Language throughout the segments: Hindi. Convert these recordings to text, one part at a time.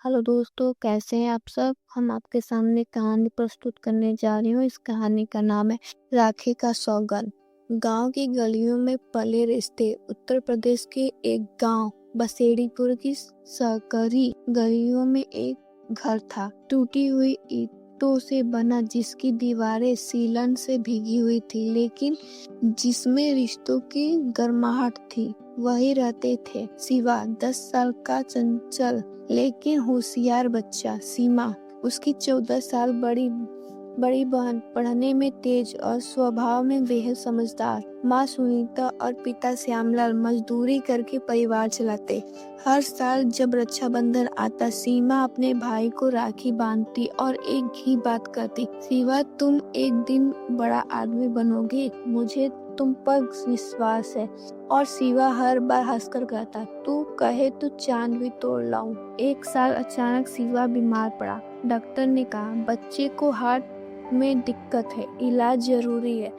हेलो दोस्तों, कैसे हैं आप सब। हम आपके सामने कहानी प्रस्तुत करने जा रही हूँ। इस कहानी का नाम है राखी का सौगंध। गांव की गलियों में पले रिश्ते। उत्तर प्रदेश के एक गांव बसेड़ीपुर की सकरी गलियों में एक घर था, टूटी हुई ईंटों से बना, जिसकी दीवारें सीलन से भीगी हुई थी, लेकिन जिसमें रिश्तों की गर्माहट थी। वही रहते थे शिवा, 10 साल का चंचल लेकिन होशियार बच्चा। सीमा, उसकी 14 साल बड़ी बहन, पढ़ने में तेज और स्वभाव में बेहद समझदार। माँ सुनीता और पिता श्यामलाल मजदूरी करके परिवार चलाते। हर साल जब रक्षाबंधन आता, सीमा अपने भाई को राखी बांधती और एक ही बात कहती, शिवा तुम एक दिन बड़ा आदमी बनोगे, मुझे तुम पर विश्वास है। और शिवा हर बार हंसकर कहता, तू कहे तो चांद भी तोड़ लाऊं। एक साल अचानक शिवा बीमार पड़ा। डॉक्टर ने कहा बच्चे को हार्ट में दिक्कत है, इलाज जरूरी है,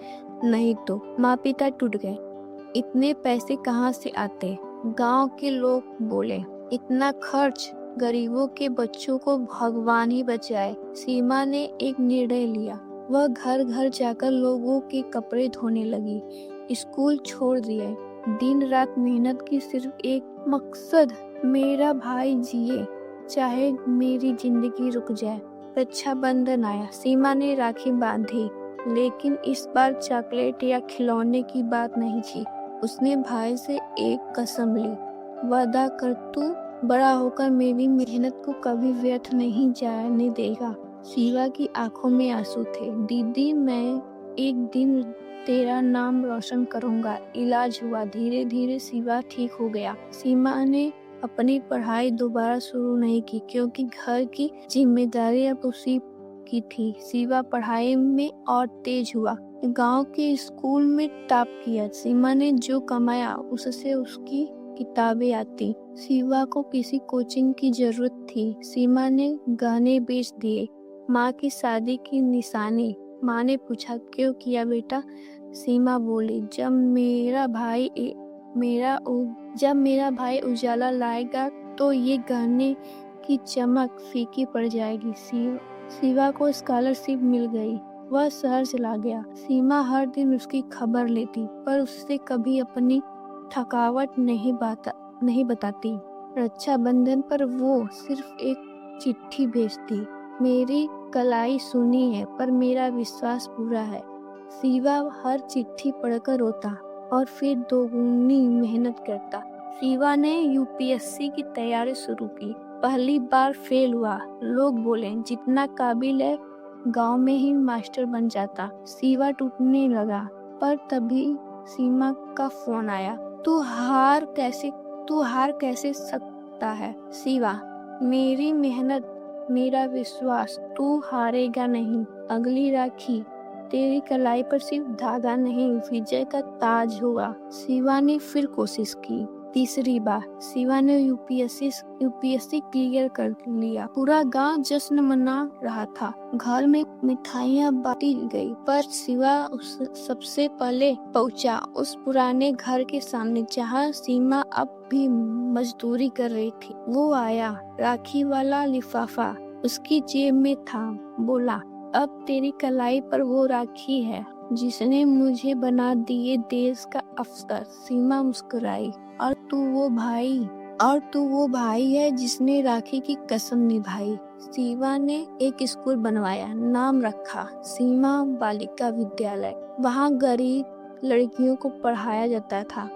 नहीं तो। माँ पिता टूट गए। इतने पैसे कहाँ से आते। गांव के लोग बोले, इतना खर्च, गरीबों के बच्चों को भगवान ही बचाए। सीमा ने एक निर्णय लिया। वह घर घर जाकर लोगों के कपड़े धोने लगी। स्कूल छोड़ दिए। दिन रात मेहनत की, सिर्फ एक मकसद, मेरा भाई जिए, चाहे मेरी जिंदगी रुक जाए। रक्षाबंधन आया। सीमा ने राखी बांधी, लेकिन इस बार चॉकलेट या खिलौने की बात नहीं थी। उसने भाई से एक कसम ली, वादा कर तू बड़ा होकर मेरी मेहनत को कभी व्यर्थ नहीं जाने देगा। शिवा की आंखों में आंसू थे। दीदी, मैं एक दिन तेरा नाम रोशन करूंगा। इलाज हुआ। धीरे धीरे शिवा ठीक हो गया। सीमा ने अपनी पढ़ाई दोबारा शुरू नहीं की, क्योंकि घर की जिम्मेदारी अब उसी की थी। शिवा पढ़ाई में और तेज हुआ। गांव के स्कूल में टॉप किया। सीमा ने जो कमाया उससे उसकी किताबें आती। शिवा को किसी कोचिंग की जरूरत थी। सीमा ने गहने बेच दिए। माँ की शादी की निशानी। माँ ने पूछा, क्यों किया बेटा। सीमा बोली, जब मेरा भाई उजाला लाएगा तो ये गहने की चमक फीकी पड़ जाएगी। शिवा को स्कॉलरशिप मिल गई। वह शहर चला गया। सीमा हर दिन उसकी खबर लेती, पर उससे कभी अपनी थकावट नहीं बताती। रक्षाबंधन पर वो सिर्फ एक चिट्ठी भेजती, मेरी कलाई सुनी है, पर मेरा विश्वास पूरा है। शिवा हर चिट्ठी पढ़कर रोता और फिर दोगुनी मेहनत करता। शिवा ने यूपीएससी की तैयारी शुरू की। पहली बार फेल हुआ। लोग बोले, जितना काबिल है गांव में ही मास्टर बन जाता। शिवा टूटने लगा, पर तभी सीमा का फोन आया। तू हार कैसे सकता है शिवा, मेरी मेहनत, मेरा विश्वास, तू हारेगा नहीं। अगली राखी तेरी कलाई पर सिर्फ धागा नहीं, विजय का ताज होगा। शिवा ने फिर कोशिश की। तीसरी बार शिवा ने यूपीएससी क्लियर कर लिया। पूरा गांव जश्न मना रहा था। घर में मिठाइयाँ बांटी गई, पर शिवा सबसे पहले पहुंचा उस पुराने घर के सामने, जहां सीमा अब भी मजदूरी कर रही थी। वो आया, राखी वाला लिफाफा उसकी जेब में था। बोला, अब तेरी कलाई पर वो राखी है जिसने मुझे बना दिए देश का अफसर। सीमा मुस्कुराई, और तू वो भाई है जिसने राखी की कसम निभाई। शिवा ने एक स्कूल बनवाया, नाम रखा सीमा बालिका विद्यालय। वहाँ गरीब लड़कियों को पढ़ाया जाता था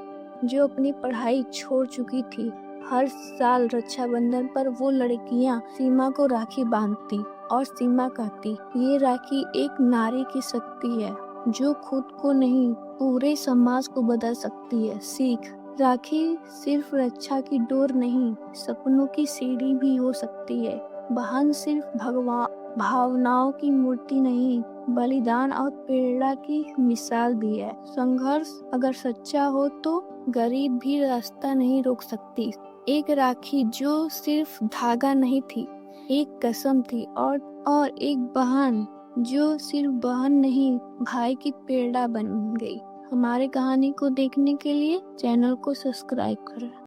जो अपनी पढ़ाई छोड़ चुकी थी। हर साल रक्षाबंधन पर वो लड़कियां सीमा को राखी बांधती और सीमा कहती, ये राखी एक नारी की शक्ति है जो खुद को नहीं, पूरे समाज को बदल सकती है। सीख, राखी सिर्फ रक्षा की डोर नहीं, सपनों की सीढ़ी भी हो सकती है। बहन सिर्फ भावनाओं की मूर्ति नहीं, बलिदान और प्रेरणा की मिसाल भी है। संघर्ष अगर सच्चा हो तो गरीब भी रास्ता नहीं रोक सकती। एक राखी जो सिर्फ धागा नहीं थी, एक कसम थी, और एक बहन जो सिर्फ बहन नहीं, भाई की प्रेरणा बन गई। हमारे कहानी को देखने के लिए चैनल को सब्सक्राइब करें।